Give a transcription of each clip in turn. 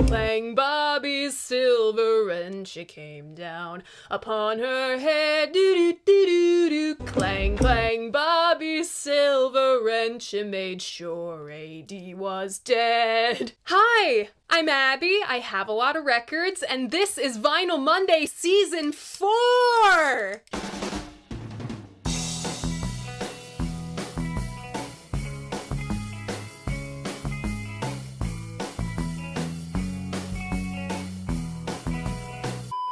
Clang Bobby's silver and she came down upon her head. Do-do-do-do-do. Clang, clang Bobby's silver and she made sure AD was dead. Hi, I'm Abby. I have a lot of records and this is Vinyl Monday Season 4!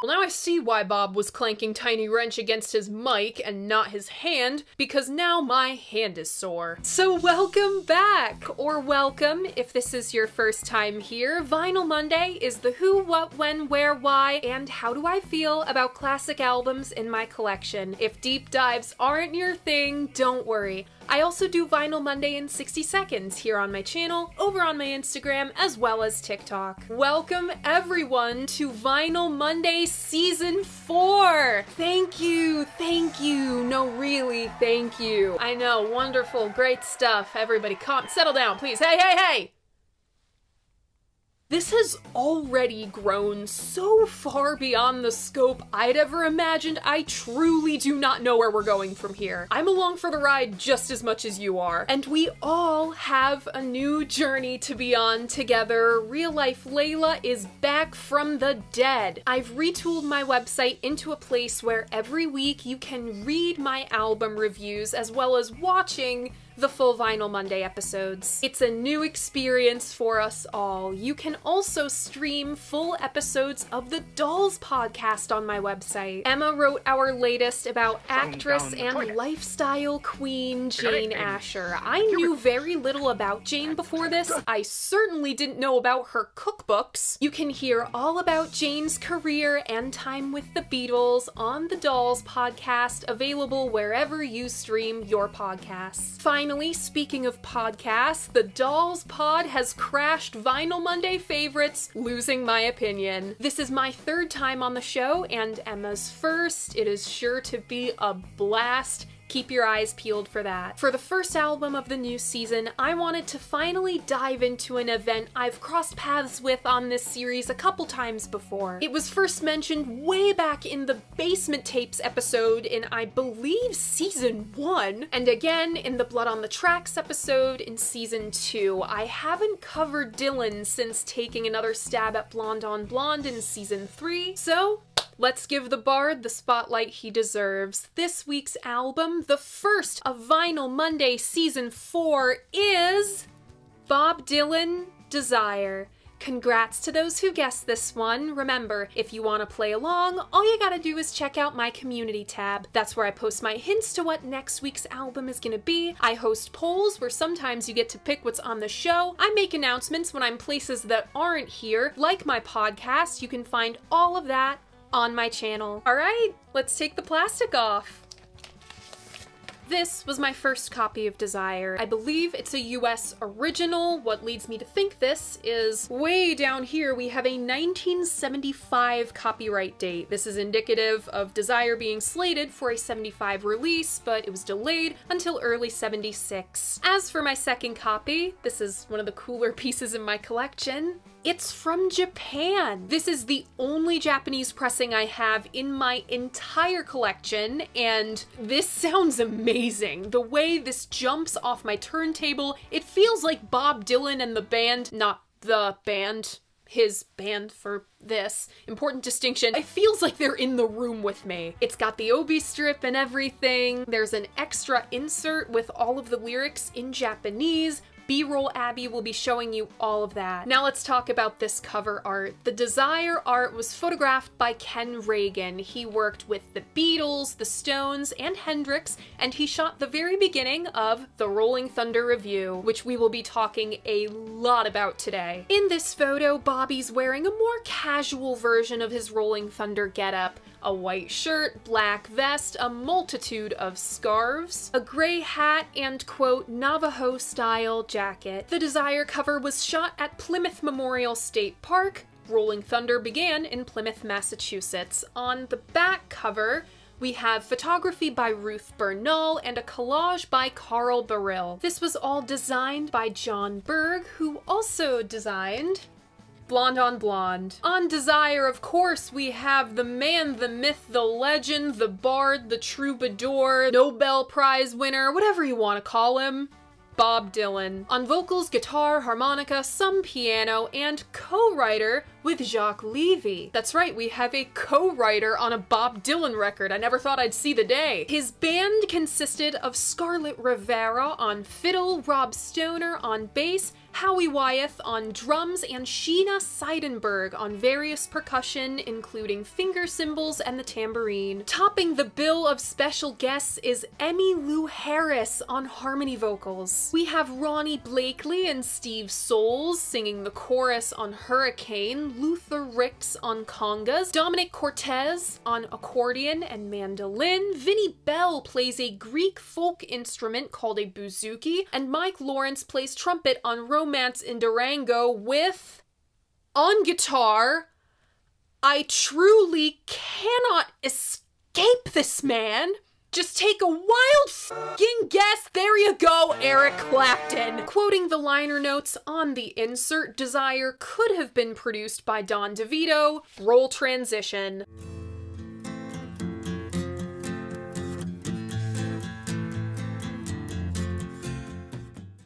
Well, now I see why Bob was clanking Tiny Wrench against his mic and not his hand, because now my hand is sore. So welcome back, or welcome if this is your first time here. Vinyl Monday is the who, what, when, where, why, and how do I feel about classic albums in my collection. If deep dives aren't your thing, don't worry. I also do Vinyl Monday in 60 seconds here on my channel, over on my Instagram, as well as TikTok. Welcome everyone to Vinyl Monday Season 4! Thank you, no really, thank you. I know, wonderful, great stuff. Everybody settle down, please. Hey, hey, hey! This has already grown so far beyond the scope I'd ever imagined. I truly do not know where we're going from here. I'm along for the ride just as much as you are. And we all have a new journey to be on together. Real Life Layla is back from the dead. I've retooled my website into a place where every week you can read my album reviews as well as watching the full Vinyl Monday episodes. It's a new experience for us all. You can also stream full episodes of the Dolls podcast on my website. Emma wrote our latest about actress and lifestyle queen Jane Asher. I knew very little about Jane before this. I certainly didn't know about her cookbooks. You can hear all about Jane's career and time with the Beatles on the Dolls podcast, available wherever you stream your podcasts. Finally, speaking of podcasts, the Dolls Pod has crashed Vinyl Monday favorites, losing my opinion. This is my third time on the show, and Emma's first. It is sure to be a blast. Keep your eyes peeled for that. For the first album of the new season, I wanted to finally dive into an event I've crossed paths with on this series a couple times before. It was first mentioned way back in the Basement Tapes episode in, I believe, Season 1, and again in the Blood on the Tracks episode in Season 2. I haven't covered Dylan since taking another stab at Blonde on Blonde in Season 3, so let's give the bard the spotlight he deserves. This week's album, the first of Vinyl Monday Season 4, is Bob Dylan, Desire. Congrats to those who guessed this one. Remember, if you want to play along, all you gotta do is check out my community tab. That's where I post my hints to what next week's album is gonna be. I host polls where sometimes you get to pick what's on the show. I make announcements when I'm places that aren't here, like my podcast. You can find all of that on my channel. Alright, let's take the plastic off. This was my first copy of Desire. I believe it's a US original. What leads me to think this is way down here we have a 1975 copyright date. This is indicative of Desire being slated for a 75 release, but it was delayed until early 76. As for my second copy, this is one of the cooler pieces in my collection. It's from Japan. This is the only Japanese pressing I have in my entire collection, and this sounds amazing. The way this jumps off my turntable, it feels like Bob Dylan and the band, not the band, his band for this. Important distinction. It feels like they're in the room with me. It's got the obi strip and everything. There's an extra insert with all of the lyrics in Japanese. B-roll Abby will be showing you all of that. Now let's talk about this cover art. The Desire art was photographed by Ken Reagan. He worked with the Beatles, the Stones, and Hendrix, and he shot the very beginning of the Rolling Thunder Revue, which we will be talking a lot about today. In this photo, Bobby's wearing a more casual version of his Rolling Thunder getup. A white shirt, black vest, a multitude of scarves, a gray hat, and, quote, Navajo-style jacket. The Desire cover was shot at Plymouth Memorial State Park. Rolling Thunder began in Plymouth, Massachusetts. On the back cover, we have photography by Ruth Bernal and a collage by Carl Baril. This was all designed by John Berg, who also designed Blonde on Blonde. On Desire, of course, we have the man, the myth, the legend, the bard, the troubadour, Nobel Prize winner, whatever you want to call him, Bob Dylan. On vocals, guitar, harmonica, some piano, and co-writer with Jacques Levy. That's right, we have a co-writer on a Bob Dylan record. I never thought I'd see the day. His band consisted of Scarlett Rivera on fiddle, Rob Stoner on bass, Howie Wyeth on drums, and Sheena Seidenberg on various percussion, including finger cymbals and the tambourine. Topping the bill of special guests is Emmylou Harris on harmony vocals. We have Ronnie Blakely and Steve Soules singing the chorus on Hurricane, Luther Ricks on congas, Dominic Cortez on accordion and mandolin, Vinnie Bell plays a Greek folk instrument called a bouzouki, and Mike Lawrence plays trumpet on Romance in Durango with, on guitar, I truly cannot escape this man. Just take a wild f***ing guess. There you go, Eric Clapton. Quoting the liner notes on the insert, Desire could have been produced by Don DeVito. Roll transition.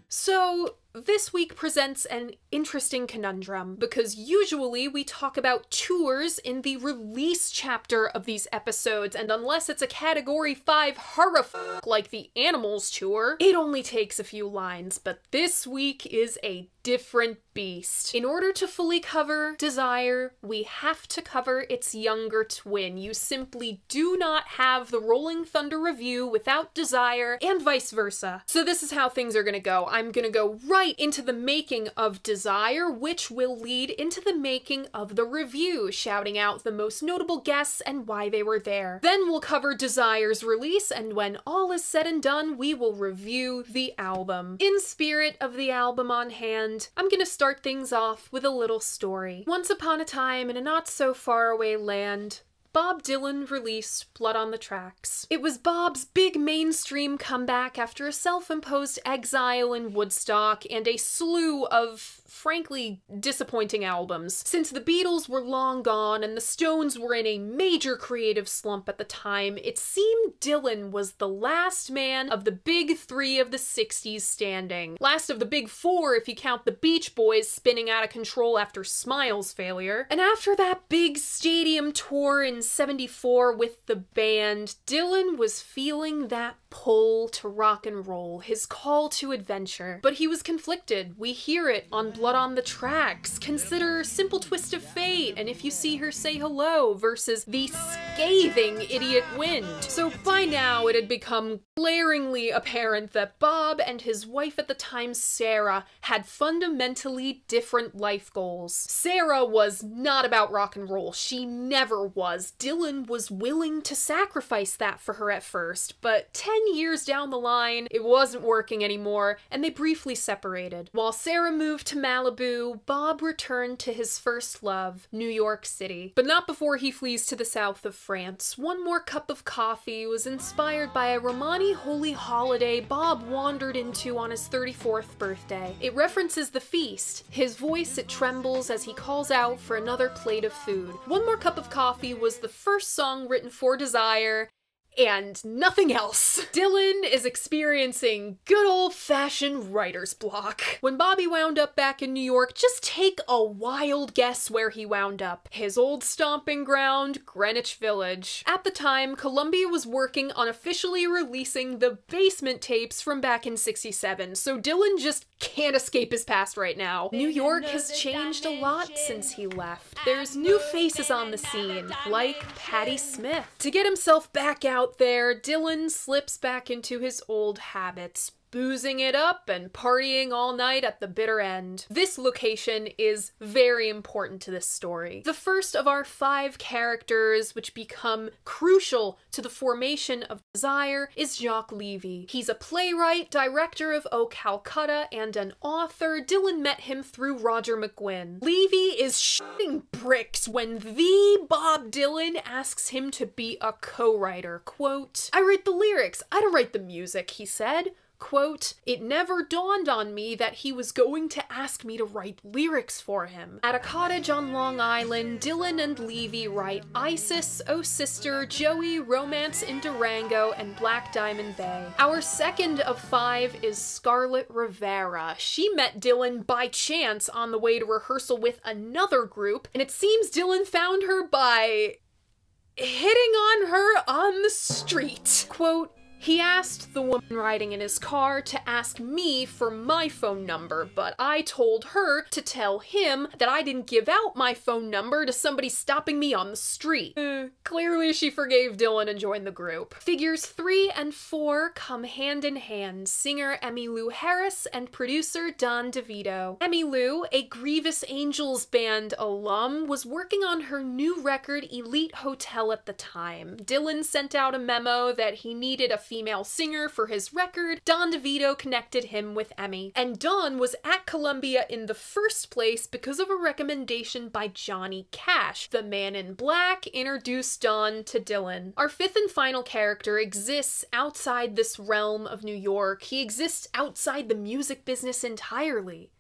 So, this week presents an interesting conundrum, because usually we talk about tours in the release chapter of these episodes, and unless it's a Category 5 horror like the Animals tour, it only takes a few lines, but this week is a different beast. In order to fully cover Desire, we have to cover its younger twin. You simply do not have the Rolling Thunder Revue without Desire, and vice versa. So this is how things are gonna go. I'm gonna go right into the making of Desire, which will lead into the making of the Revue, shouting out the most notable guests and why they were there. Then we'll cover Desire's release, and when all is said and done, we will review the album. In spirit of the album on hand, I'm gonna start things off with a little story. Once upon a time in a not so far away land, Bob Dylan released Blood on the Tracks. It was Bob's big mainstream comeback after a self-imposed exile in Woodstock and a slew of frankly disappointing albums. Since the Beatles were long gone and the Stones were in a major creative slump at the time, it seemed Dylan was the last man of the big three of the 60s standing. Last of the big four if you count the Beach Boys spinning out of control after Smiles' failure. And after that big stadium tour in '74 with the band, Dylan was feeling that pull to rock and roll, his call to adventure. But he was conflicted. We hear it on Blood on the Tracks. Consider Simple Twist of Fate and If You See Her Say Hello versus the scathing Idiot Wind. So by now it had become glaringly apparent that Bob and his wife at the time, Sarah, had fundamentally different life goals. Sarah was not about rock and roll. She never was. Dylan was willing to sacrifice that for her at first, but 10 years down the line, it wasn't working anymore, and they briefly separated. While Sarah moved to Malibu, Bob returned to his first love, New York City. But not before he flees to the south of France. One More Cup of Coffee was inspired by a Romani holy holiday Bob wandered into on his 34th birthday. It references the feast. His voice, it trembles as he calls out for another plate of food. One More Cup of Coffee was the first song written for Desire, and nothing else. Dylan is experiencing good old-fashioned writer's block. When Bobby wound up back in New York, just take a wild guess where he wound up. His old stomping ground, Greenwich Village. At the time, Columbia was working on officially releasing the Basement tapes from back in '67, so Dylan just can't escape his past right now. New York has changed a lot since he left. There's new faces on the scene, like Patti Smith. To get himself back out there, Dylan slips back into his old habits, boozing it up and partying all night at the bitter end. This location is very important to this story. The first of our 5 characters which become crucial to the formation of Desire is Jacques Levy. He's a playwright, director of O Calcutta, and an author. Dylan met him through Roger McGuinn. Levy is shitting bricks when the Bob Dylan asks him to be a co-writer. Quote, "I write the lyrics, I don't write the music," he said. Quote, "It never dawned on me that he was going to ask me to write lyrics for him." At a cottage on Long Island, Dylan and Levy write Isis, Oh Sister, Joey, Romance in Durango, and Black Diamond Bay. Our second of 5 is Scarlett Rivera. She met Dylan by chance on the way to rehearsal with another group, and it seems Dylan found her by hitting on her on the street. Quote, "He asked the woman riding in his car to ask me for my phone number, but I told her to tell him that I didn't give out my phone number to somebody stopping me on the street." Clearly she forgave Dylan and joined the group. Figures 3 and 4 come hand in hand. Singer Emmylou Harris and producer Don DeVito. Emmylou, a Grievous Angels band alum, was working on her new record Elite Hotel at the time. Dylan sent out a memo that he needed a female singer for his record. Don DeVito connected him with Emmy. And Don was at Columbia in the first place because of a recommendation by Johnny Cash. The Man in Black introduced Don to Dylan. Our 5th and final character exists outside this realm of New York. He exists outside the music business entirely.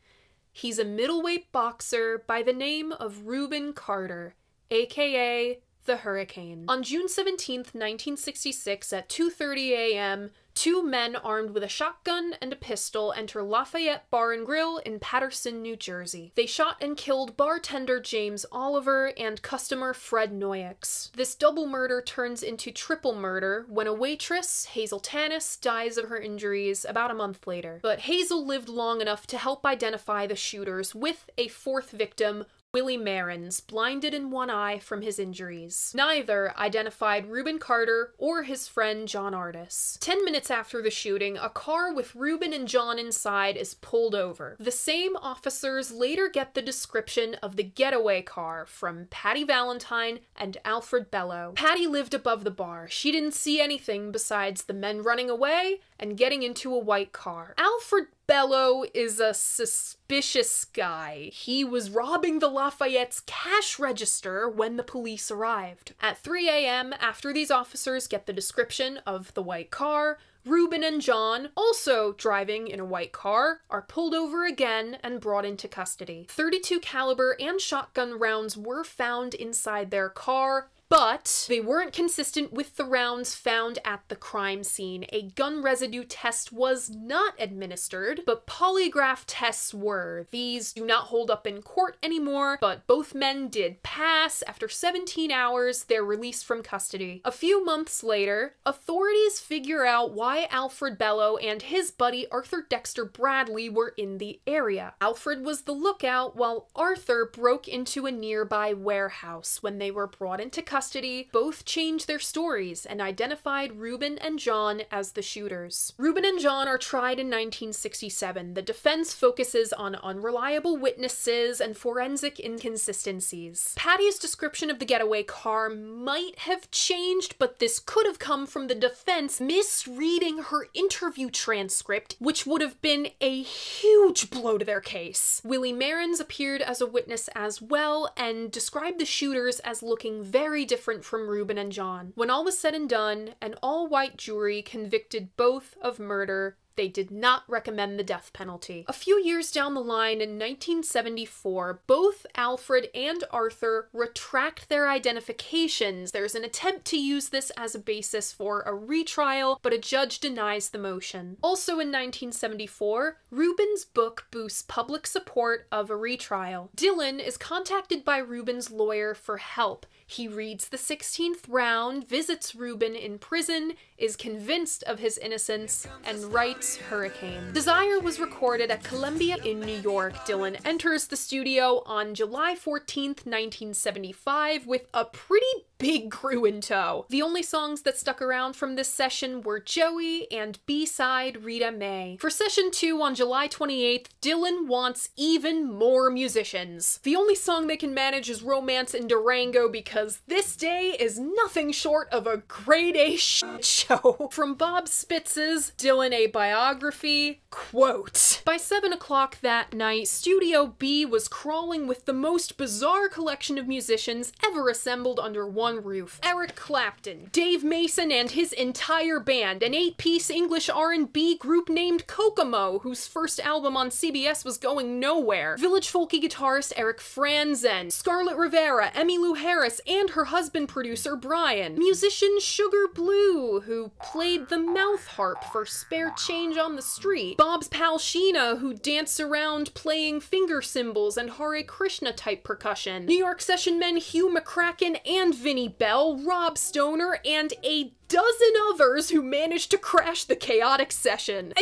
He's a middleweight boxer by the name of Reuben Carter, aka the Hurricane. On June 17th, 1966 at 2:30 a.m., 2 men armed with a shotgun and a pistol enter Lafayette Bar and Grill in Paterson, New Jersey. They shot and killed bartender James Oliver and customer Fred Noyix. This double murder turns into triple murder when a waitress, Hazel Tanis, dies of her injuries about a month later. But Hazel lived long enough to help identify the shooters, with a 4th victim, Willie Marins, blinded in one eye from his injuries. Neither identified Reuben Carter or his friend John Artis. 10 minutes after the shooting, a car with Reuben and John inside is pulled over. The same officers later get the description of the getaway car from Patty Valentine and Alfred Bello. Patty lived above the bar. She didn't see anything besides the men running away and getting into a white car. Alfred Bello is a suspicious guy. He was robbing the Lafayette's cash register when the police arrived. At 3 a.m., after these officers get the description of the white car, Reuben and John, also driving in a white car, are pulled over again and brought into custody. .32 caliber and shotgun rounds were found inside their car, but they weren't consistent with the rounds found at the crime scene. A gun residue test was not administered, but polygraph tests were. These do not hold up in court anymore, but both men did pass. After 17 hours, they're released from custody. A few months later, authorities figure out why Alfred Bello and his buddy Arthur Dexter Bradley were in the area. Alfred was the lookout, while Arthur broke into a nearby warehouse. When they were brought into custody, both changed their stories and identified Reuben and John as the shooters. Reuben and John are tried in 1967. The defense focuses on unreliable witnesses and forensic inconsistencies. Patty's description of the getaway car might have changed, but this could have come from the defense misreading her interview transcript, which would have been a huge blow to their case. Willie Marins appeared as a witness as well and described the shooters as looking very different from Reuben and John. When all was said and done, an all-white jury convicted both of murder. They did not recommend the death penalty. A few years down the line, in 1974, both Alfred and Arthur retract their identifications. There's an attempt to use this as a basis for a retrial, but a judge denies the motion. Also in 1974, Reuben's book boosts public support of a retrial. Dylan is contacted by Reuben's lawyer for help. He reads the 16th round, visits Reuben in prison, is convinced of his innocence, and writes Hurricane. Desire was recorded at Columbia in New York. Dylan enters the studio on July 14th, 1975 with a pretty big crew in tow. The only songs that stuck around from this session were Joey and B-side Rita May. For session 2 on July 28th, Dylan wants even more musicians. The only song they can manage is Romance in Durango because this day is nothing short of a grade A shit show. From Bob Spitz's Dylan A Biography biography, quote, "By 7 o'clock that night, Studio B was crawling with the most bizarre collection of musicians ever assembled under one roof. Eric Clapton, Dave Mason and his entire band, an 8-piece English R&B group named Kokomo, whose first album on CBS was going nowhere. Village folky guitarist Eric Franzen, Scarlett Rivera, Emmylou Harris, and her husband producer Brian. Musician Sugar Blue, who played the mouth harp for spare change on the street. Bob's pal Sheena, who danced around playing finger cymbals and Hare Krishna type percussion. New York session men Hugh McCracken and Vinnie Bell, Rob Stoner, and a dozen others who managed to crash the chaotic session.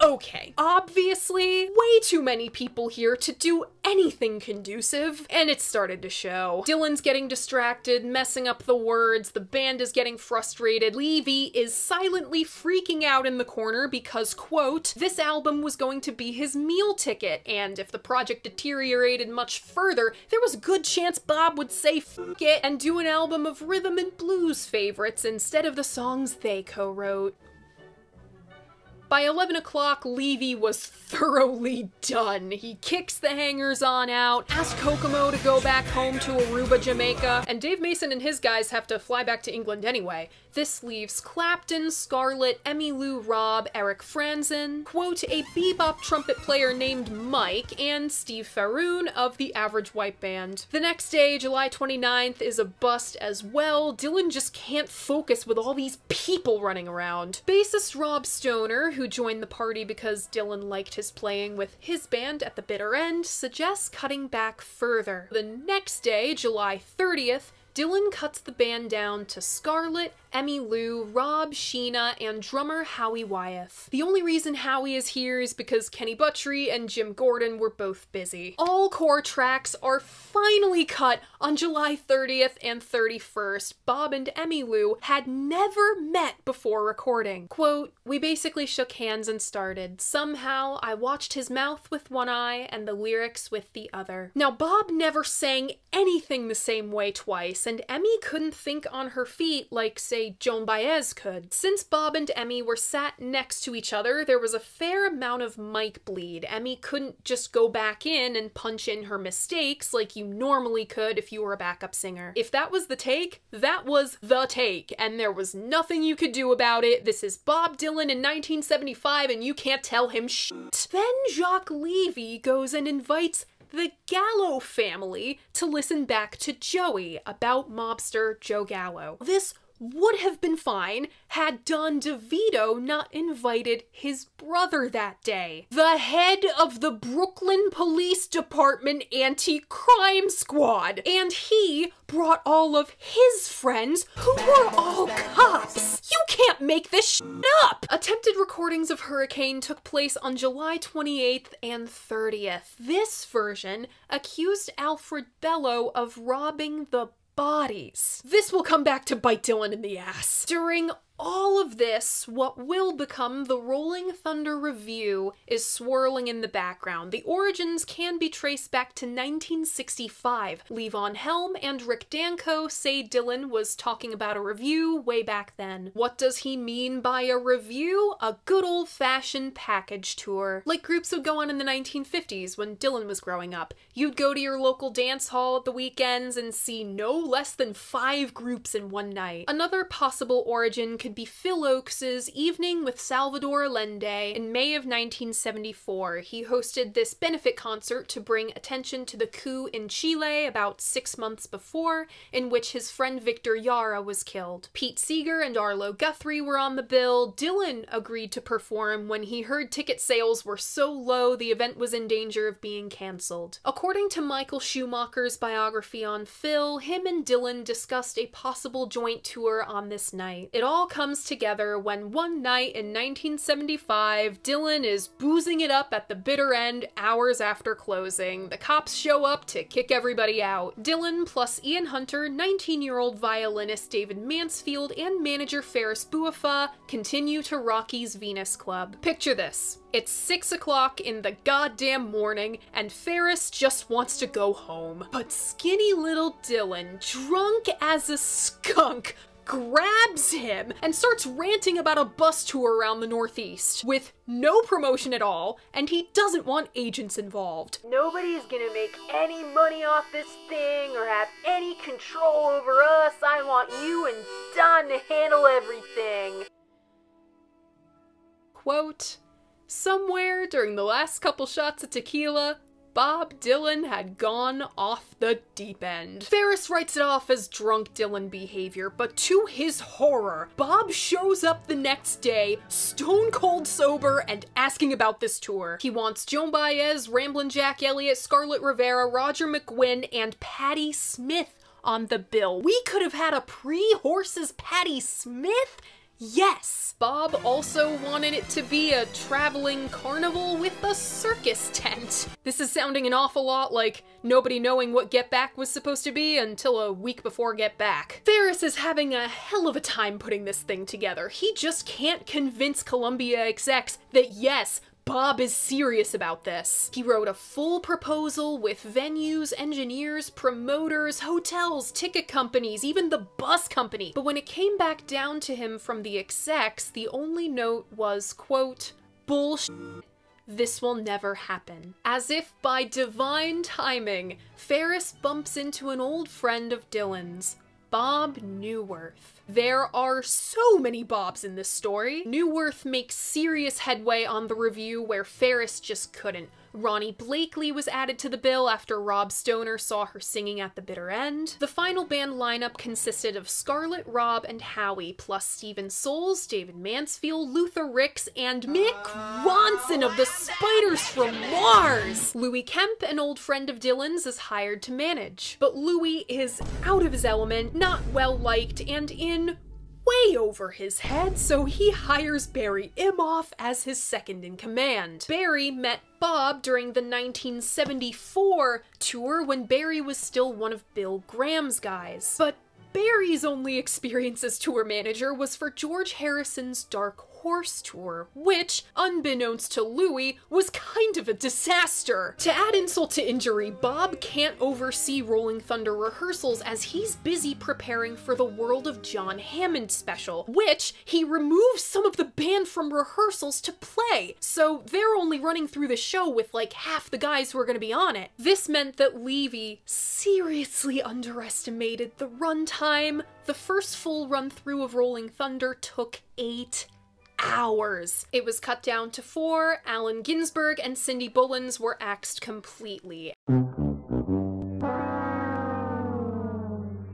Okay. Obviously, way too many people here to do anything conducive, and it started to show. Dylan's getting distracted, messing up the words, the band is getting frustrated, Levy is silently freaking out in the corner because, quote, this album was going to be his meal ticket, and if the project deteriorated much further, there was a good chance Bob would say f*** it and do an album of rhythm and blues favorites instead of the songs they co-wrote. By 11 o'clock, Levy was thoroughly done. He kicks the hangers-on out, asks Kokomo to go back home to Aruba, Jamaica, and Dave Mason and his guys have to fly back to England anyway. This leaves Clapton, Scarlett, Emmylou, Rob, Eric Franzen, quote, a bebop trumpet player named Mike, and Steve Faroon of the Average White Band. The next day, July 29th, is a bust as well. Dylan just can't focus with all these people running around. Bassist Rob Stoner, who joined the party because Dylan liked his playing with his band at the bitter end, suggests cutting back further. The next day, July 30th, Dylan cuts the band down to Scarlett, Emmylou, Rob, Sheena, and drummer Howie Wyeth. The only reason Howie is here is because Kenny Buttrey and Jim Gordon were both busy. All core tracks are finally cut on July 30th and 31st. Bob and Emmylou had never met before recording. Quote, we basically shook hands and started. Somehow, I watched his mouth with one eye and the lyrics with the other. Now, Bob never sang anything the same way twice, and Emmy couldn't think on her feet like, say, Joan Baez could. Since Bob and Emmy were sat next to each other, there was a fair amount of mic bleed. Emmy couldn't just go back in and punch in her mistakes like you normally could if you were a backup singer. If that was the take, that was the take, and there was nothing you could do about it. This is Bob Dylan in 1975, and you can't tell him shit. Then Jacques Levy goes and invites the Gallo family to listen back to Joey about mobster Joe Gallo. This would have been fine had Don DeVito not invited his brother that day. The head of the Brooklyn Police Department Anti-Crime Squad. And he brought all of his friends who were all cops. You can't make this shit up! Attempted recordings of Hurricane took place on July 28th and 30th. This version accused Alfred Bello of robbing the bodies. This will come back to bite Dylan in the ass. During all of this, what will become the Rolling Thunder Revue is swirling in the background. The origins can be traced back to 1965. Levon Helm and Rick Danko say Dylan was talking about a review way back then. What does he mean by a review? A good old-fashioned package tour. Like groups would go on in the 1950s when Dylan was growing up. You'd go to your local dance hall at the weekends and see no less than 5 groups in one night. Another possible origin could be Phil Oakes's Evening with Salvador Allende in May of 1974. He hosted this benefit concert to bring attention to the coup in Chile about 6 months before, in which his friend Victor Yara was killed. Pete Seeger and Arlo Guthrie were on the bill. Dylan agreed to perform when he heard ticket sales were so low the event was in danger of being cancelled. According to Michael Schumacher's biography on Phil, him and Dylan discussed a possible joint tour on this night. It all comes together when one night in 1975, Dylan is boozing it up at the bitter end hours after closing. The cops show up to kick everybody out. Dylan plus Ian Hunter, 19-year-old violinist David Mansfield, and manager Ferris Buafa continue to Rocky's Venus Club. Picture this. It's 6 o'clock in the goddamn morning, and Ferris just wants to go home. But skinny little Dylan, drunk as a skunk, grabs him and starts ranting about a bus tour around the Northeast with no promotion at all, and he doesn't want agents involved. Nobody's gonna make any money off this thing or have any control over us. I want you and Don to handle everything. Quote, somewhere during the last couple shots of tequila, Bob Dylan had gone off the deep end. Ferris writes it off as drunk Dylan behavior, but to his horror, Bob shows up the next day, stone cold sober and asking about this tour. He wants Joan Baez, Ramblin' Jack Elliott, Scarlett Rivera, Roger McGuinn, and Patti Smith on the bill. We could have had a pre-Horses Patti Smith? Yes! Bob also wanted it to be a traveling carnival with a circus tent. This is sounding an awful lot like nobody knowing what Get Back was supposed to be until a week before Get Back. Ferris is having a hell of a time putting this thing together. He just can't convince Columbia execs that yes, Bob is serious about this. He wrote a full proposal with venues, engineers, promoters, hotels, ticket companies, even the bus company. But when it came back down to him from the execs, the only note was, quote, bullshit. This will never happen. As if by divine timing, Ferris bumps into an old friend of Dylan's, Bob Neuwirth. There are so many Bobs in this story. Neuwirth makes serious headway on the Revue where Ferris just couldn't. Ronnie Blakely was added to the bill after Rob Stoner saw her singing at the bitter end. The final band lineup consisted of Scarlett, Rob, and Howie, plus Steven Souls, David Mansfield, Luther Ricks, and Mick Ronson of the Spiders from Mars! Louis Kemp, an old friend of Dylan's, is hired to manage. But Louis is out of his element, not well liked, and in way over his head, so he hires Barry Imhoff as his second in command. Barry met Bob during the 1974 tour when Barry was still one of Bill Graham's guys. But Barry's only experience as tour manager was for George Harrison's Dark Horse tour, which, unbeknownst to Louis, was kind of a disaster. To add insult to injury, Bob can't oversee Rolling Thunder rehearsals as he's busy preparing for the World of John Hammond special, which he removes some of the band from rehearsals to play, so they're only running through the show with like half the guys who are gonna be on it. This meant that Levy seriously underestimated the runtime. The first full run-through of Rolling Thunder took 8 hours. It was cut down to 4. Allen Ginsberg and Cindy Bullins were axed completely.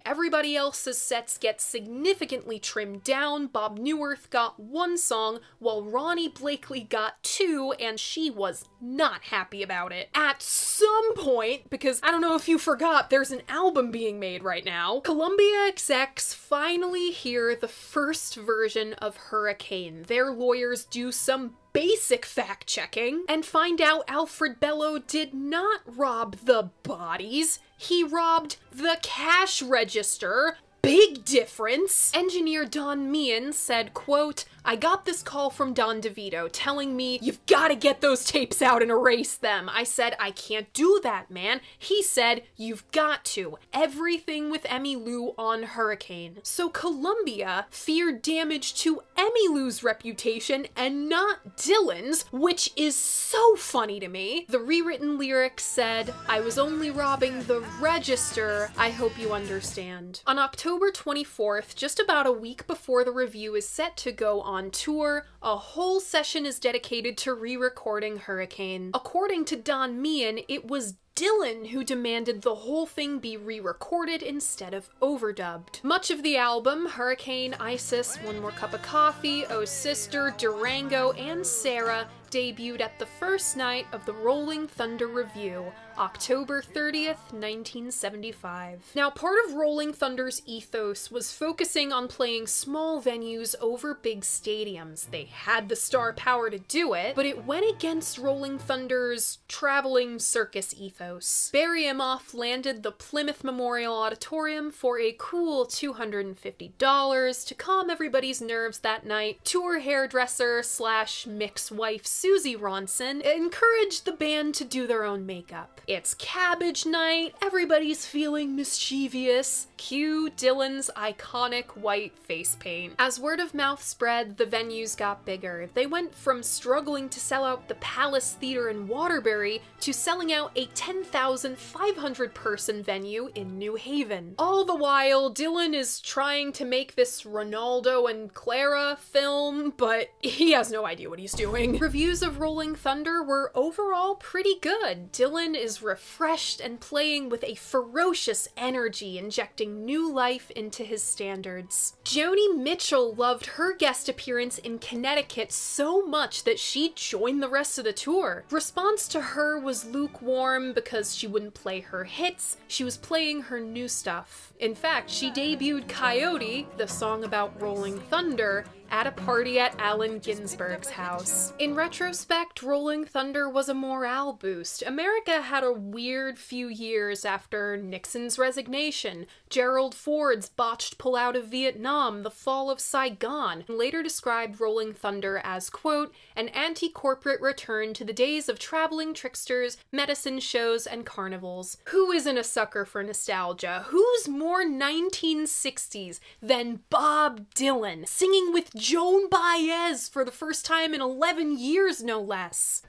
Everybody else's sets get significantly trimmed down. Bob Neuwirth got 1 song, while Ronnie Blakely got 2, and she was not happy about it. At some point, because I don't know if you forgot, there's an album being made right now, Columbia execs finally hear the first version of Hurricane. Their lawyers do some basic fact-checking and find out Alfred Bello did not rob the bodies. He robbed the cash register. Big difference. Engineer Don Meehan said, quote, I got this call from Don DeVito telling me, you've got to get those tapes out and erase them. I said, I can't do that, man. He said, you've got to. Everything with Emmylou on Hurricane. So Columbia feared damage to Emmylou's reputation and not Dylan's, which is so funny to me. The rewritten lyrics said, I was only robbing the register. I hope you understand. On October 24th, just about a week before the Revue is set to go on tour, a whole session is dedicated to re-recording Hurricane. According to Don Meehan, it was Dylan who demanded the whole thing be re-recorded instead of overdubbed. Much of the album, Hurricane, Isis, One More Cup of Coffee, Oh Sister, Durango, and Sarah, debuted at the first night of the Rolling Thunder Revue, October 30th, 1975. Now, part of Rolling Thunder's ethos was focusing on playing small venues over big stadiums. They had the star power to do it, but it went against Rolling Thunder's traveling circus ethos. pathos. Bury Him Off landed the Plymouth Memorial Auditorium for a cool $250 to calm everybody's nerves that night. Tour hairdresser slash mix wife Susie Ronson encouraged the band to do their own makeup. It's Cabbage Night, everybody's feeling mischievous. Cue Dylan's iconic white face paint. As word of mouth spread, the venues got bigger. They went from struggling to sell out the Palace Theater in Waterbury to selling out a 10,500 person venue in New Haven. All the while, Dylan is trying to make this Ronaldo and Clara film, but he has no idea what he's doing. Reviews of Rolling Thunder were overall pretty good. Dylan is refreshed and playing with a ferocious energy, injecting new life into his standards. Joni Mitchell loved her guest appearance in Connecticut so much that she joined the rest of the tour. Response to her was lukewarm because she wouldn't play her hits, she was playing her new stuff. In fact, she debuted Coyote, the song about Rolling Thunder, at a party at Allen Ginsberg's house. In retrospect, Rolling Thunder was a morale boost. America had a weird few years after Nixon's resignation, Gerald Ford's botched pullout of Vietnam, the fall of Saigon, and later described Rolling Thunder as, quote, an anti-corporate return to the days of traveling tricksters, medicine shows, and carnivals. Who isn't a sucker for nostalgia? Who's more 1960s than Bob Dylan, singing with Joan Baez for the first time in 11 years, no less?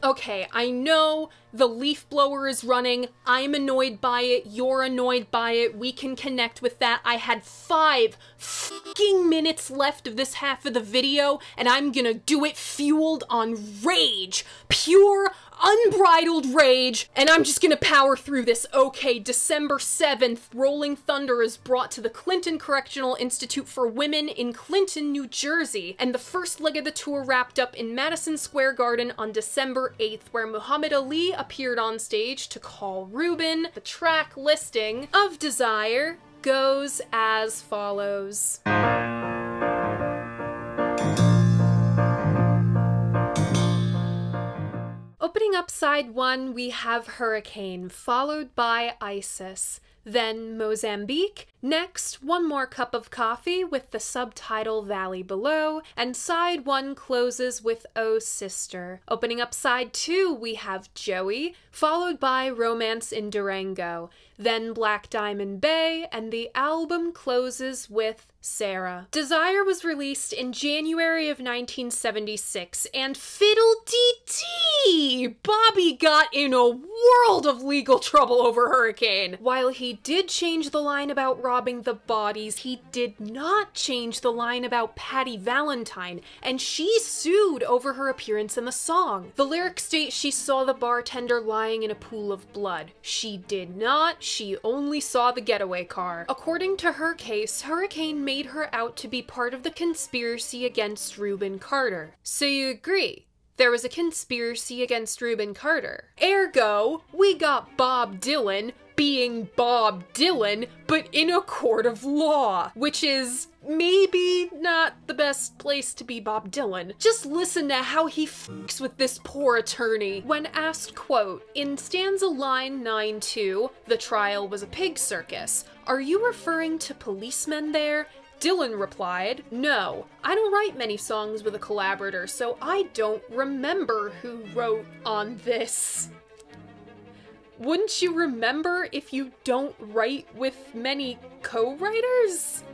Okay, I know the leaf blower is running. I'm annoyed by it. You're annoyed by it. We can connect with that. I had 5 fucking minutes left of this half of the video, and I'm gonna do it fueled on rage. Pure, unbridled rage, and I'm just gonna power through this. Okay, December 7th, Rolling Thunder is brought to the Clinton Correctional Institute for Women in Clinton, New Jersey, and the first leg of the tour wrapped up in Madison Square Garden on December 8th, where Muhammad Ali appeared on stage to call Rubin. The track listing of Desire goes as follows. Opening up side 1, we have Hurricane, followed by Isis, then Mozambique, next One More Cup of Coffee with the subtitle Valley Below, and side 1 closes with Oh Sister. Opening up side 2, we have Joey, followed by Romance in Durango, then Black Diamond Bay, and the album closes with Sarah. Desire was released in January of 1976, and fiddle-dee-dee! Bobby got in a world of legal trouble over Hurricane. While he did change the line about robbing the bodies, he did not change the line about Patty Valentine, and she sued over her appearance in the song. The lyrics state she saw the bartender lying in a pool of blood. She did not, she only saw the getaway car. According to her case, Hurricane made her out to be part of the conspiracy against Rubin Carter. So you agree? There was a conspiracy against Rubin Carter. Ergo, we got Bob Dylan being Bob Dylan, but in a court of law, which is maybe not the best place to be Bob Dylan. Just listen to how he fucks with this poor attorney. When asked, quote, in stanza line 9-2, the trial was a pig circus. Are you referring to policemen there? Dylan replied, no, I don't write many songs with a collaborator, so I don't remember who wrote on this. Wouldn't you remember if you don't write with many co-writers?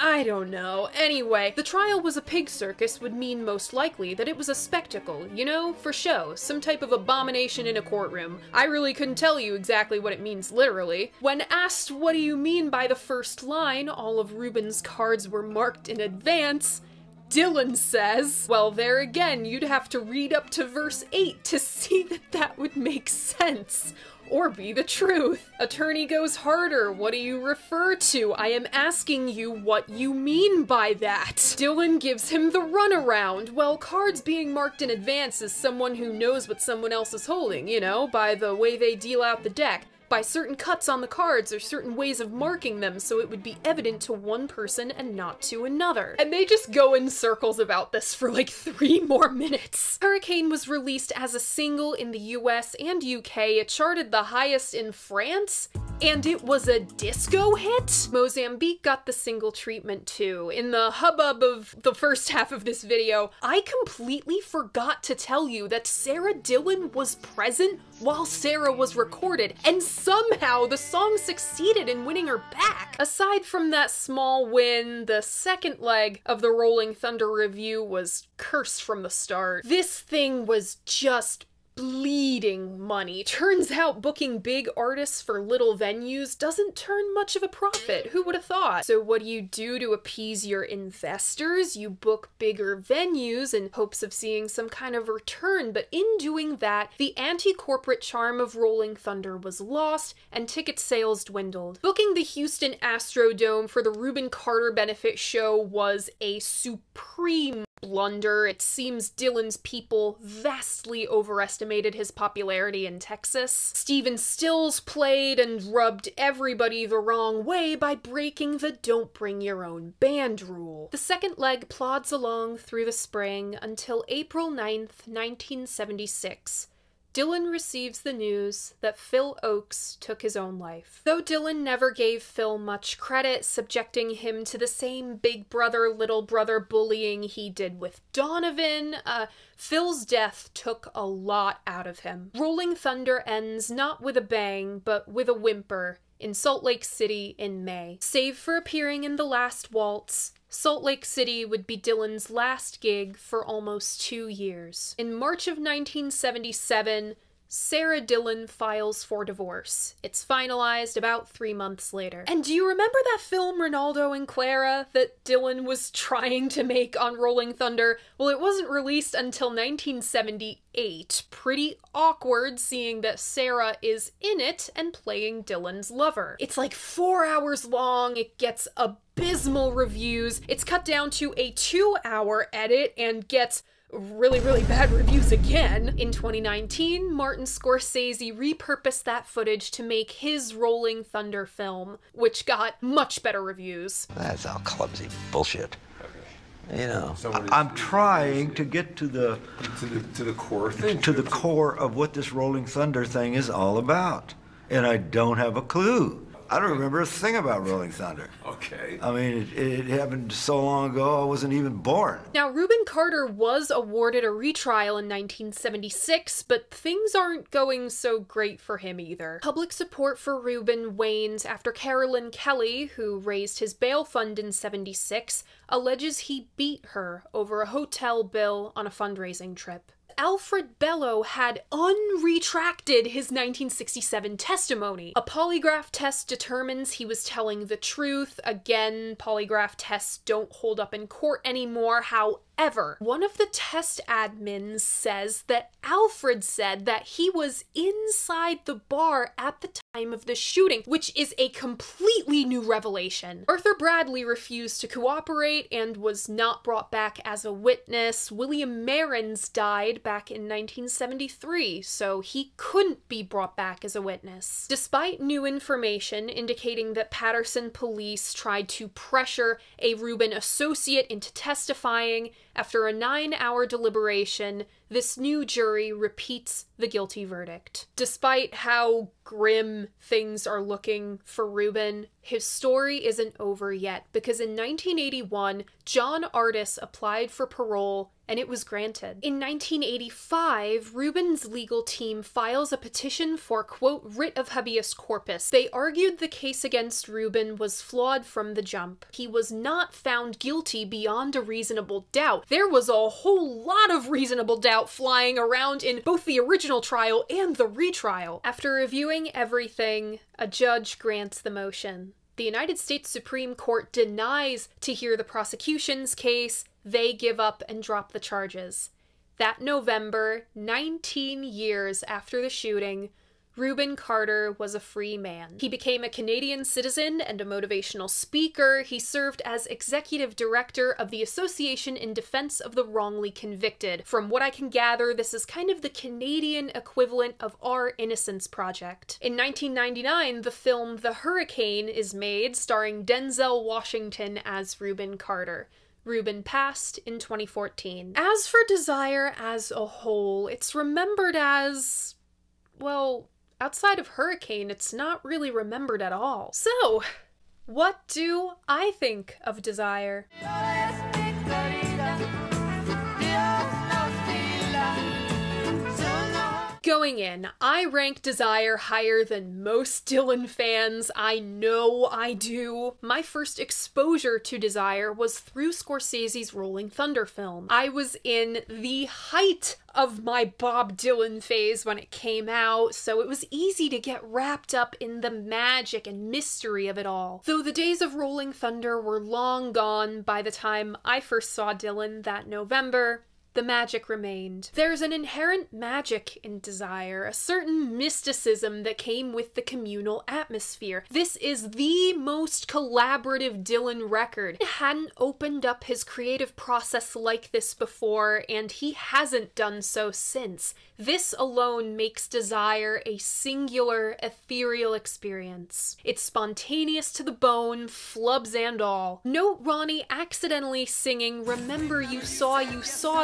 I don't know. Anyway, the trial was a pig circus would mean most likely that it was a spectacle, you know, for show, some type of abomination in a courtroom. I really couldn't tell you exactly what it means literally. When asked what do you mean by the first line, all of Rubin's cards were marked in advance, Dylan says, well, there again, you'd have to read up to verse 8 to see that that would make sense. Or be the truth. Attorney goes harder. What do you refer to? I am asking you what you mean by that. Dylan gives him the runaround. Well, cards being marked in advance is someone who knows what someone else is holding, you know, by the way they deal out the deck. by certain cuts on the cards or certain ways of marking them so it would be evident to one person and not to another. And they just go in circles about this for like 3 more minutes. Hurricane was released as a single in the US and UK. It charted the highest in France, and it was a disco hit. Mozambique got the single treatment too. In the hubbub of the first half of this video, I completely forgot to tell you that Sarah Dillon was present while Sarah was recorded, and somehow the song succeeded in winning her back. Aside from that small win, the second leg of the Rolling Thunder Revue was cursed from the start. This thing was just bleeding money. Turns out booking big artists for little venues doesn't turn much of a profit. Who would have thought? So what do you do to appease your investors? You book bigger venues in hopes of seeing some kind of return, but in doing that, the anti-corporate charm of Rolling Thunder was lost and ticket sales dwindled. Booking the Houston Astrodome for the Reuben Carter benefit show was a supreme blunder. It seems Dylan's people vastly overestimated his popularity in Texas. Stephen Stills played and rubbed everybody the wrong way by breaking the don't bring your own band rule. The second leg plods along through the spring until April 9th, 1976. Dylan receives the news that Phil Oakes took his own life. Though Dylan never gave Phil much credit, subjecting him to the same big brother, little brother bullying he did with Donovan, Phil's death took a lot out of him. Rolling Thunder ends not with a bang, but with a whimper in Salt Lake City in May. Save for appearing in The Last Waltz, Salt Lake City would be Dylan's last gig for almost 2 years. In March of 1977, Sarah Dillon files for divorce. It's finalized about 3 months later. And do you remember that film Ronaldo and Clara that Dylan was trying to make on Rolling Thunder? Well, it wasn't released until 1978. Pretty awkward seeing that Sarah is in it and playing Dylan's lover. It's like 4 hours long, it gets abysmal reviews, it's cut down to a 2-hour edit and gets really, really bad reviews again. In 2019, Martin Scorsese repurposed that footage to make his Rolling Thunder film, which got much better reviews. That's all clumsy bullshit. You know, I'm trying to get to the core thing. To the core of what this Rolling Thunder thing is all about, and I don't have a clue. I don't remember a thing about Rolling Thunder. Okay. I mean, it happened so long ago, I wasn't even born. Now, Reuben Carter was awarded a retrial in 1976, but things aren't going so great for him either. Public support for Reuben wanes after Carolyn Kelly, who raised his bail fund in '76, alleges he beat her over a hotel bill on a fundraising trip. Alfred Bello had unretracted his 1967 testimony. A polygraph test determines he was telling the truth. Again, polygraph tests don't hold up in court anymore. However, one of the test admins says that Alfred said that he was inside the bar at the time of the shooting, which is a completely new revelation. Arthur Bradley refused to cooperate and was not brought back as a witness. William Marins died back in 1973, so he couldn't be brought back as a witness. Despite new information indicating that Patterson police tried to pressure a Reuben associate into testifying, after a 9-hour deliberation, this new jury repeats the guilty verdict. Despite how grim things are looking for Reuben, his story isn't over yet, because in 1981, John Artis applied for parole and it was granted. In 1985, Reuben's legal team files a petition for, quote, writ of habeas corpus. They argued the case against Reuben was flawed from the jump. He was not found guilty beyond a reasonable doubt. There was a whole lot of reasonable doubt flying around in both the original trial and the retrial. After reviewing everything, a judge grants the motion. The United States Supreme Court denies to hear the prosecution's case. They give up and drop the charges. That November, 19 years after the shooting, Reuben Carter was a free man. He became a Canadian citizen and a motivational speaker. He served as executive director of the Association in Defense of the Wrongly Convicted. From what I can gather, this is kind of the Canadian equivalent of our Innocence Project. In 1999, the film The Hurricane is made, starring Denzel Washington as Reuben Carter. Reuben passed in 2014. As for Desire as a whole, it's remembered as, well, outside of Hurricane, it's not really remembered at all. So, what do I think of Desire? Going in, I rank Desire higher than most Dylan fans. I know I do. My first exposure to Desire was through Scorsese's Rolling Thunder film. I was in the height of my Bob Dylan phase when it came out, so it was easy to get wrapped up in the magic and mystery of it all. Though the days of Rolling Thunder were long gone by the time I first saw Dylan that November, the magic remained. There's an inherent magic in Desire, a certain mysticism that came with the communal atmosphere. This is the most collaborative Dylan record. He hadn't opened up his creative process like this before, and he hasn't done so since. This alone makes Desire a singular, ethereal experience. It's spontaneous to the bone, flubs and all. Note Ronnie accidentally singing "Remember You Saw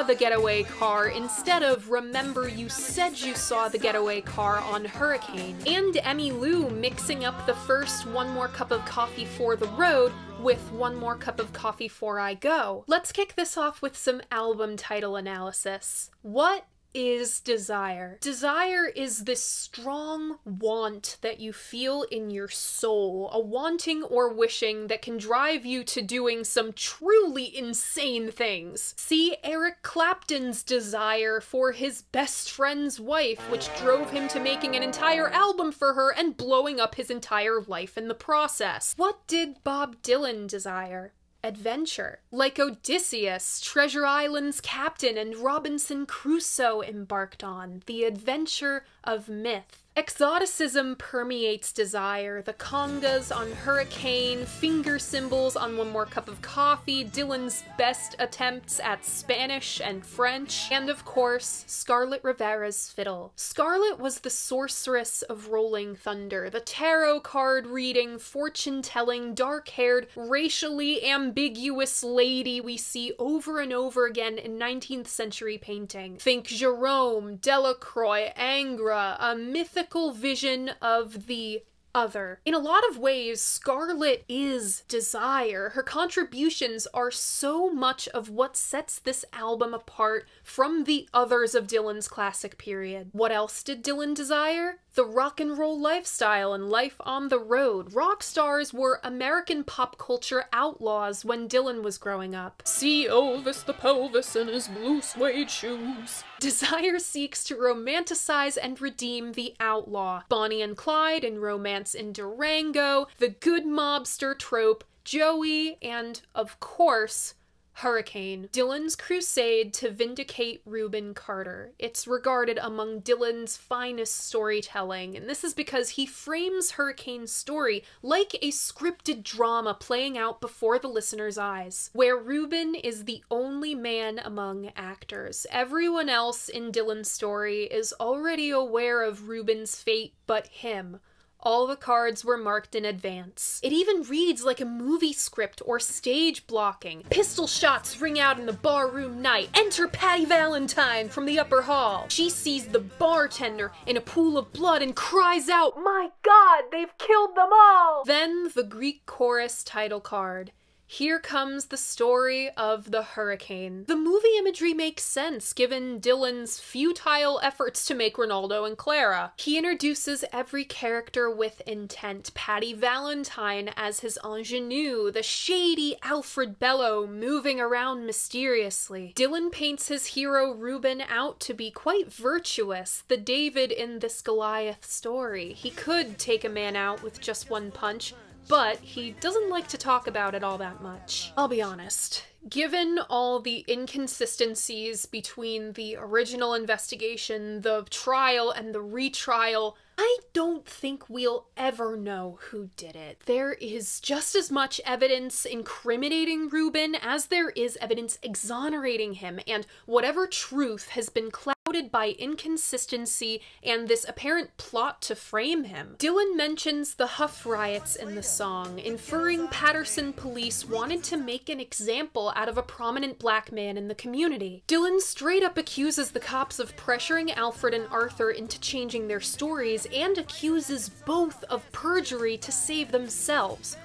the Getaway Car" instead of "Remember You Said You Saw the Getaway Car" on Hurricane, and Emmylou mixing up the first "One More Cup of Coffee for the Road" with "One More Cup of Coffee 'Fore I Go." Let's kick this off with some album title analysis. What is Desire? Desire is this strong want that you feel in your soul, a wanting or wishing that can drive you to doing some truly insane things. See Eric Clapton's desire for his best friend's wife, which drove him to making an entire album for her and blowing up his entire life in the process. What did Bob Dylan desire? Adventure. Like Odysseus, Treasure Island's captain, and Robinson Crusoe embarked on, the adventure of myth. Exoticism permeates Desire, the congas on Hurricane, finger cymbals on One More Cup of Coffee, Dylan's best attempts at Spanish and French, and of course, Scarlett Rivera's fiddle. Scarlett was the sorceress of Rolling Thunder, the tarot card reading, fortune-telling, dark-haired, racially ambiguous lady we see over and over again in 19th century painting. Think Jerome, Delacroix, Ingres, a mythical vision of the other. In a lot of ways, Scarlett is Desire. Her contributions are so much of what sets this album apart from the others of Dylan's classic period. What else did Dylan desire? The rock and roll lifestyle and life on the road. Rock stars were American pop culture outlaws when Dylan was growing up. See Elvis the pelvis in his blue suede shoes. Desire seeks to romanticize and redeem the outlaw. Bonnie and Clyde in Romance in Durango, the good mobster trope, Joey, and, of course, Hurricane. Dylan's crusade to vindicate Reuben Carter. It's regarded among Dylan's finest storytelling, and this is because he frames Hurricane's story like a scripted drama playing out before the listener's eyes, where Reuben is the only man among actors. Everyone else in Dylan's story is already aware of Reuben's fate but him. All the cards were marked in advance. It even reads like a movie script or stage blocking. Pistol shots ring out in the barroom night. Enter Patty Valentine from the upper hall. She sees the bartender in a pool of blood and cries out, "My God, they've killed them all!" Then the Greek chorus title card. Here comes the story of the hurricane. The movie imagery makes sense given Dylan's futile efforts to make Ronaldo and Clara. He introduces every character with intent. Patty Valentine as his ingenue, the shady Alfred Bello moving around mysteriously. Dylan paints his hero Reuben out to be quite virtuous, the David in this Goliath story. He could take a man out with just one punch, but he doesn't like to talk about it all that much. I'll be honest. Given all the inconsistencies between the original investigation, the trial, and the retrial, I don't think we'll ever know who did it. There is just as much evidence incriminating Reuben as there is evidence exonerating him, and whatever truth has been clouded by inconsistency and this apparent plot to frame him. Dylan mentions the Huff riots in the song, inferring Patterson police wanted to make an example out of a prominent black man in the community. Dylan straight up accuses the cops of pressuring Alfred and Arthur into changing their stories and accuses both of perjury to save themselves.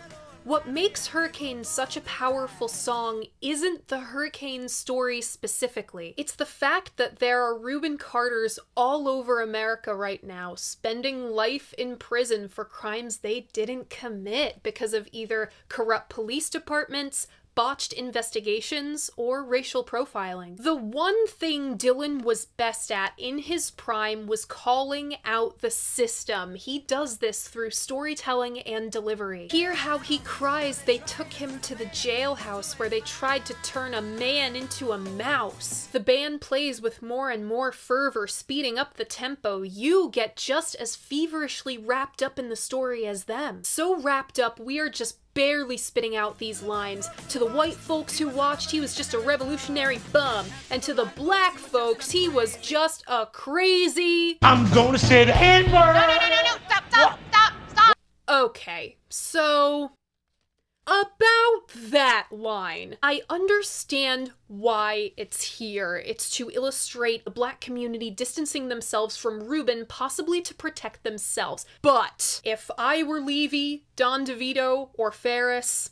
What makes Hurricane such a powerful song isn't the hurricane story specifically. It's the fact that there are Reuben Carters all over America right now spending life in prison for crimes they didn't commit because of either corrupt police departments, botched investigations, or racial profiling. The one thing Dylan was best at in his prime was calling out the system. He does this through storytelling and delivery. Hear how he cries they took him to the jailhouse where they tried to turn a man into a mouse. The band plays with more and more fervor, speeding up the tempo. You get just as feverishly wrapped up in the story as them. So wrapped up, we are just barely spitting out these lines. To the white folks who watched, he was just a revolutionary bum. And to the black folks, he was just a crazy... I'm gonna say the N-word! No, stop! Okay, so... about that line. I understand why it's here. It's to illustrate the black community distancing themselves from Reuben, possibly to protect themselves. But if I were Levy, Don DeVito, or Ferris,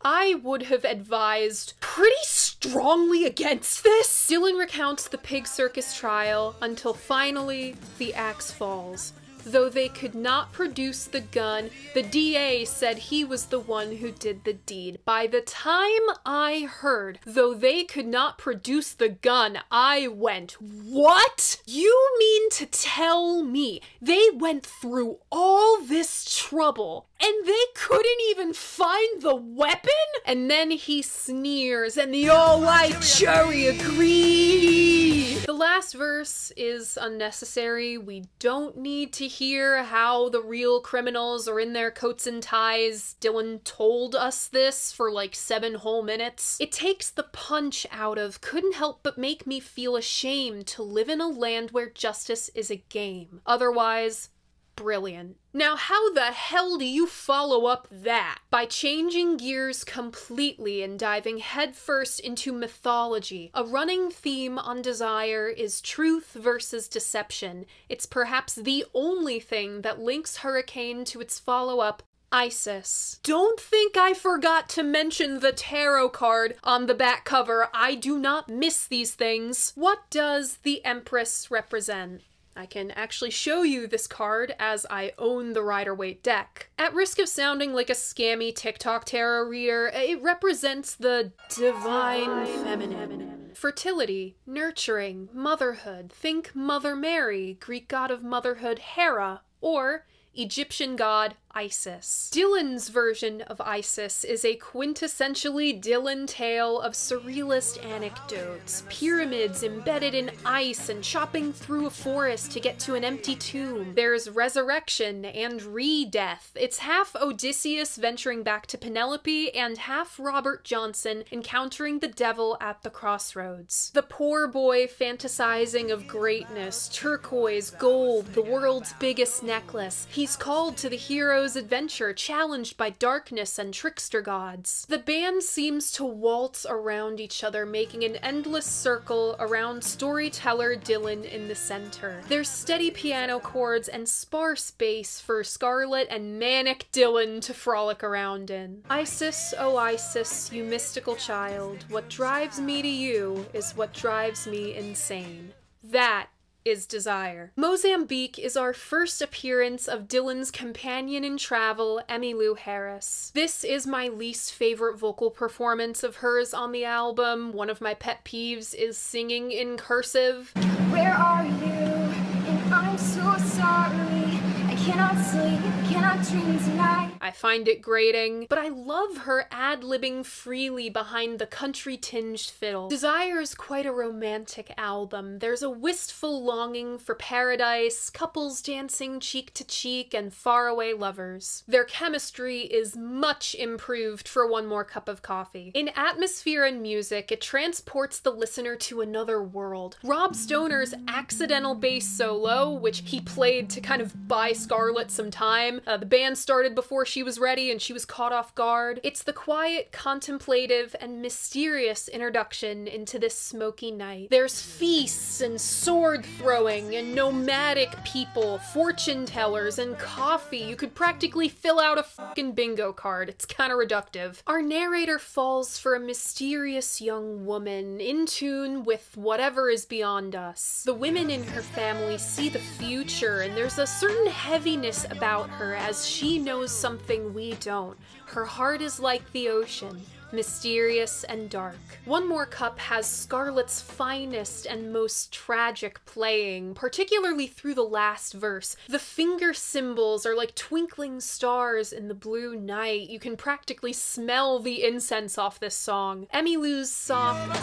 I would have advised pretty strongly against this. Dylan recounts the pig circus trial until finally the axe falls. Though they could not produce the gun, the DA said he was the one who did the deed. By the time I heard, though they could not produce the gun, I went, what? You mean to tell me they went through all this trouble and they couldn't even find the weapon? And then he sneers and the all-white jury agreed. The last verse is unnecessary. We don't need to hear how the real criminals are in their coats and ties. Dylan told us this for like 7 whole minutes. It takes the punch out of couldn't help but make me feel ashamed to live in a land where justice is a game. Otherwise, brilliant. Now, how the hell do you follow up that? By changing gears completely and diving headfirst into mythology. A running theme on Desire is truth versus deception. It's perhaps the only thing that links Hurricane to its follow-up, Isis. Don't think I forgot to mention the tarot card on the back cover. I do not miss these things. What does the Empress represent? I can actually show you this card as I own the Rider-Waite deck. At risk of sounding like a scammy TikTok tarot reader, it represents the divine feminine. Fertility, nurturing, motherhood. Think Mother Mary, Greek god of motherhood Hera, or Egyptian god Isis. Dylan's version of Isis is a quintessentially Dylan tale of surrealist anecdotes, pyramids embedded in ice and chopping through a forest to get to an empty tomb. There's resurrection and re-death. It's half Odysseus venturing back to Penelope and half Robert Johnson encountering the devil at the crossroads. The poor boy fantasizing of greatness, turquoise, gold, the world's biggest necklace. He's called to the hero's adventure, challenged by darkness and trickster gods. The band seems to waltz around each other, making an endless circle around storyteller Dylan in the center. There's steady piano chords and sparse bass for Scarlet and manic Dylan to frolic around in. Isis, oh Isis, you mystical child, what drives me to you is what drives me insane. That is Desire. Mozambique is our first appearance of Dylan's companion in travel, Emmylou Harris. This is my least favorite vocal performance of hers on the album. One of my pet peeves is singing in cursive. Where are you? And I'm so sorry. I cannot sleep, cannot dream tonight. I find it grating, but I love her ad-libbing freely behind the country-tinged fiddle. Desire is quite a romantic album. There's a wistful longing for paradise, couples dancing cheek to cheek, and faraway lovers. Their chemistry is much improved for One More Cup of Coffee. In atmosphere and music, it transports the listener to another world. Rob Stoner's accidental bass solo, which he played to kind of buy Scarlett some time. The band started before she was ready and she was caught off guard. It's the quiet, contemplative, and mysterious introduction into this smoky night. There's feasts and sword throwing and nomadic people, fortune tellers, and coffee. You could practically fill out a fucking bingo card. It's kind of reductive. Our narrator falls for a mysterious young woman in tune with whatever is beyond us. The women in her family see the future, and there's a certain heaviness about her as she knows something we don't. Her heart is like the ocean, mysterious and dark. One More Cup has Scarlett's finest and most tragic playing, particularly through the last verse. The finger cymbals are like twinkling stars in the blue night. You can practically smell the incense off this song. Emmylou's soft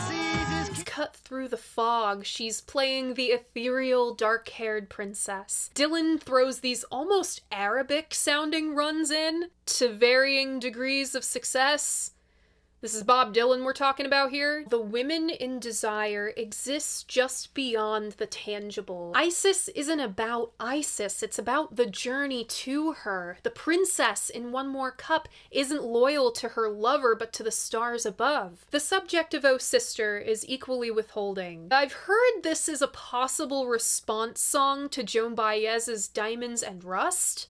cut through the fog. She's playing the ethereal, dark-haired princess. Dylan throws these almost Arabic-sounding runs in to varying degrees of success. This is Bob Dylan we're talking about here. The women in Desire exist just beyond the tangible. Isis isn't about Isis, it's about the journey to her. The princess in One More Cup isn't loyal to her lover but to the stars above. The subject of Oh Sister is equally withholding. I've heard this is a possible response song to Joan Baez's Diamonds and Rust.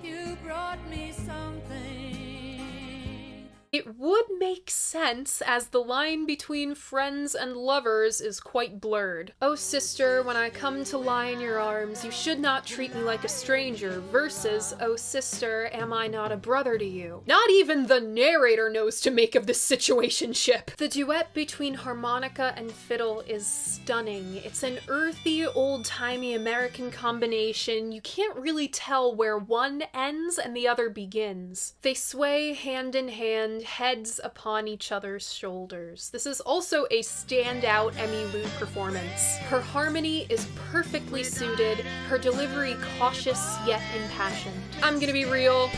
You brought me something. It would make sense, as the line between friends and lovers is quite blurred. Oh sister, when I come to lie in your arms, you should not treat me like a stranger, versus, oh sister, am I not a brother to you? Not even the narrator knows to make of this situationship. The duet between harmonica and fiddle is stunning. It's an earthy, old-timey American combination. You can't really tell where one ends and the other begins. They sway hand in hand, heads upon each other's shoulders. This is also a standout Emmylou performance. Her harmony is perfectly suited, her delivery cautious yet impassioned. I'm gonna be real,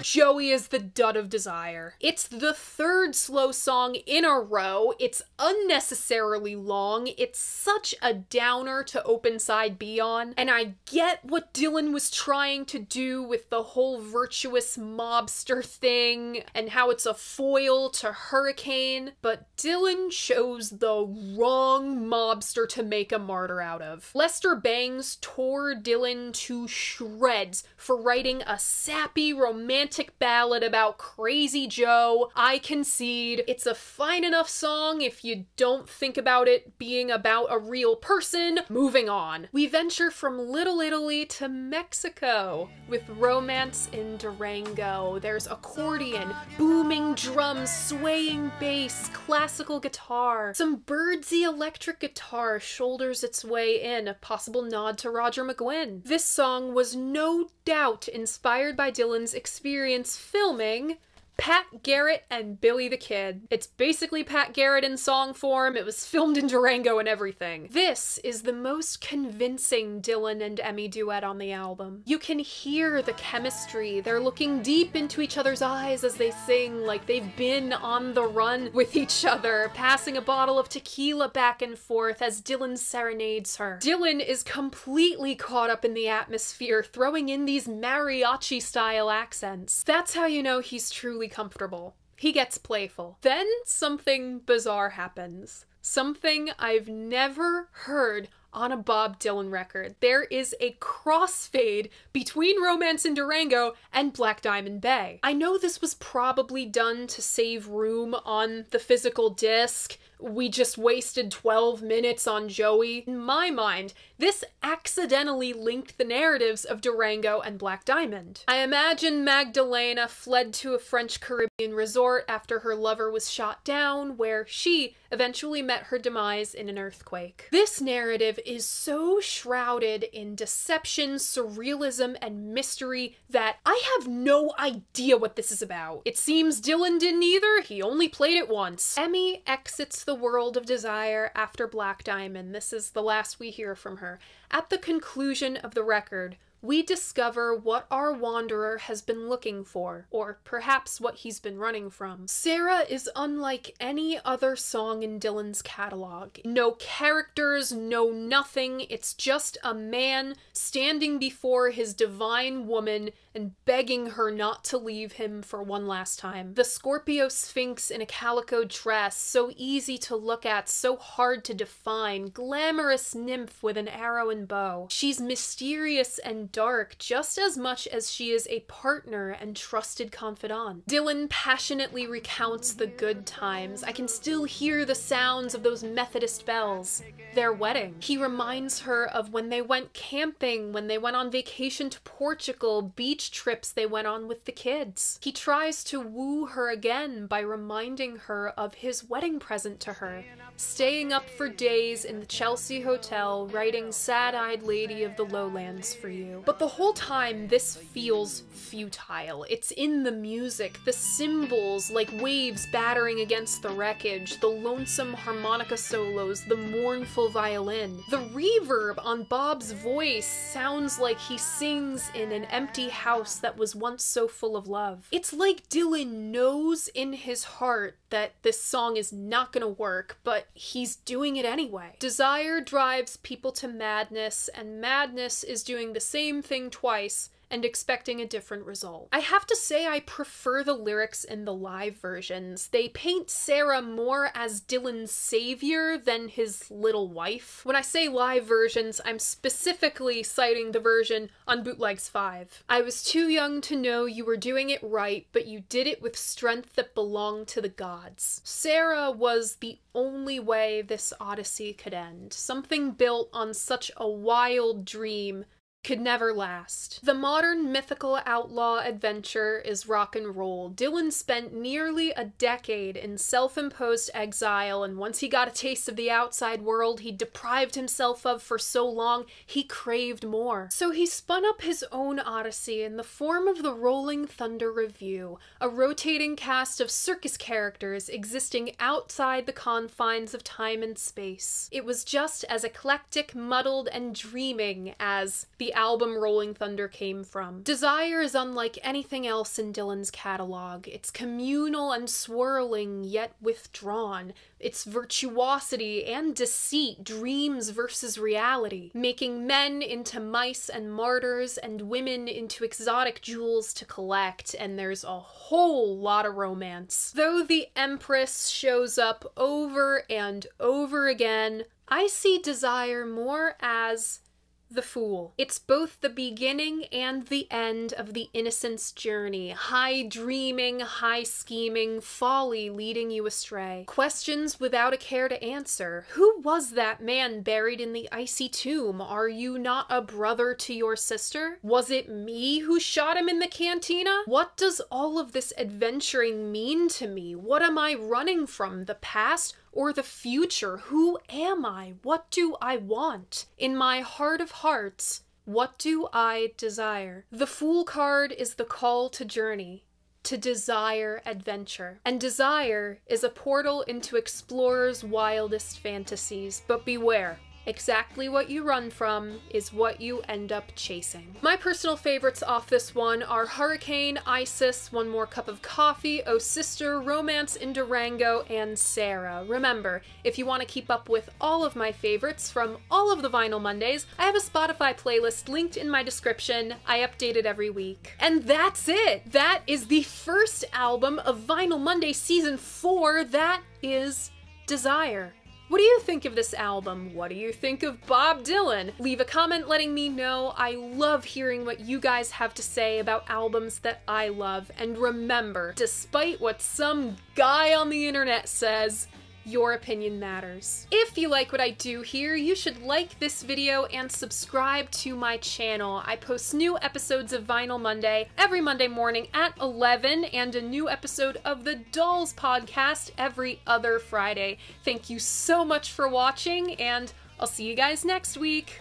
Joey is the dud of Desire. It's the third slow song in a row. It's unnecessarily long. It's such a downer to open side B on. And I get what Dylan was trying to do with the whole virtuous mobster thing and how it's a foil to Hurricane, but Dylan chose the wrong mobster to make a martyr out of. Lester Bangs tore Dylan to shreds for writing a sappy, romantic ballad about Crazy Joe. I concede it's a fine enough song if you don't think about it being about a real person. Moving on. We venture from Little Italy to Mexico with Romance in Durango. There's accordion, booming drums, swaying bass, classical guitar. Some birdsy electric guitar shoulders its way in, a possible nod to Roger McGuinn. This song was no doubt inspired by Dylan's experience filming Pat Garrett and Billy the Kid. It's basically Pat Garrett in song form. It was filmed in Durango and everything. This is the most convincing Dylan and Emmy duet on the album. You can hear the chemistry. They're looking deep into each other's eyes as they sing, like they've been on the run with each other, passing a bottle of tequila back and forth as Dylan serenades her. Dylan is completely caught up in the atmosphere, throwing in these mariachi-style accents. That's how you know he's truly comfortable. He gets playful. Then something bizarre happens. Something I've never heard on a Bob Dylan record. There is a crossfade between Romance in Durango and Black Diamond Bay. I know this was probably done to save room on the physical disc, we just wasted 12 minutes on Joey. In my mind, this accidentally linked the narratives of Durango and Black Diamond. I imagine Magdalena fled to a French Caribbean resort after her lover was shot down, where she eventually met her demise in an earthquake. This narrative is so shrouded in deception, surrealism, and mystery that I have no idea what this is about. It seems Dylan didn't either, he only played it once. Emmy exits the world of Desire after Black Diamond. This is the last we hear from her. At the conclusion of the record, we discover what our wanderer has been looking for, or perhaps what he's been running from. Sarah is unlike any other song in Dylan's catalog. No characters, no nothing, it's just a man standing before his divine woman and begging her not to leave him for one last time. The Scorpio Sphinx in a calico dress, so easy to look at, so hard to define, glamorous nymph with an arrow and bow. She's mysterious and dark just as much as she is a partner and trusted confidant. Dylan passionately recounts the good times. I can still hear the sounds of those Methodist bells. Their wedding. He reminds her of when they went camping, when they went on vacation to Portugal, beach trips they went on with the kids. He tries to woo her again by reminding her of his wedding present to her, staying up for days in the Chelsea Hotel, writing Sad-Eyed Lady of the Lowlands for you. But the whole time, this feels futile. It's in the music, the cymbals like waves battering against the wreckage, the lonesome harmonica solos, the mournful violin. The reverb on Bob's voice sounds like he sings in an empty house that was once so full of love. It's like Dylan knows in his heart that this song is not gonna work, but he's doing it anyway. Desire drives people to madness, and madness is doing the same thing twice and expecting a different result. I have to say I prefer the lyrics in the live versions. They paint Sarah more as Dylan's savior than his little wife. When I say live versions, I'm specifically citing the version on Bootlegs 5. I was too young to know you were doing it right, but you did it with strength that belonged to the gods. Sarah was the only way this odyssey could end. Something built on such a wild dream could never last. The modern mythical outlaw adventure is rock and roll. Dylan spent nearly a decade in self-imposed exile, and once he got a taste of the outside world he deprived himself of for so long, he craved more. So he spun up his own odyssey in the form of the Rolling Thunder Revue, a rotating cast of circus characters existing outside the confines of time and space. It was just as eclectic, muddled, and dreaming as the album Rolling Thunder came from. Desire is unlike anything else in Dylan's catalog. It's communal and swirling, yet withdrawn. Its virtuosity and deceit, dreams versus reality, making men into mice and martyrs and women into exotic jewels to collect, and there's a whole lot of romance. Though the Empress shows up over and over again, I see Desire more as the Fool. It's both the beginning and the end of the innocent's journey. High dreaming, high scheming, folly leading you astray. Questions without a care to answer. Who was that man buried in the icy tomb? Are you not a brother to your sister? Was it me who shot him in the cantina? What does all of this adventuring mean to me? What am I running from? The past or the future? Who am I? What do I want? In my heart of hearts, what do I desire? The Fool card is the call to journey, to desire adventure. And desire is a portal into explorers' wildest fantasies. But beware. Exactly what you run from is what you end up chasing. My personal favorites off this one are Hurricane, Isis, One More Cup of Coffee, Oh Sister, Romance in Durango, and Sarah. Remember, if you want to keep up with all of my favorites from all of the Vinyl Mondays, I have a Spotify playlist linked in my description. I update it every week. And that's it! That is the first album of Vinyl Monday Season 4. That is Desire. What do you think of this album? What do you think of Bob Dylan? Leave a comment letting me know. I love hearing what you guys have to say about albums that I love. And remember, despite what some guy on the internet says, Your opinion matters. If you like what I do here, you should like this video and subscribe to my channel. I post new episodes of Vinyl Monday every Monday morning at 11 and a new episode of the Dolls podcast every other Friday. Thank you so much for watching, and I'll see you guys next week.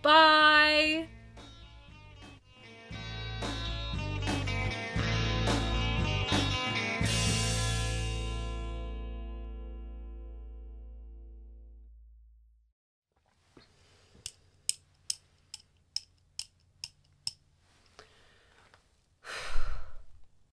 Bye!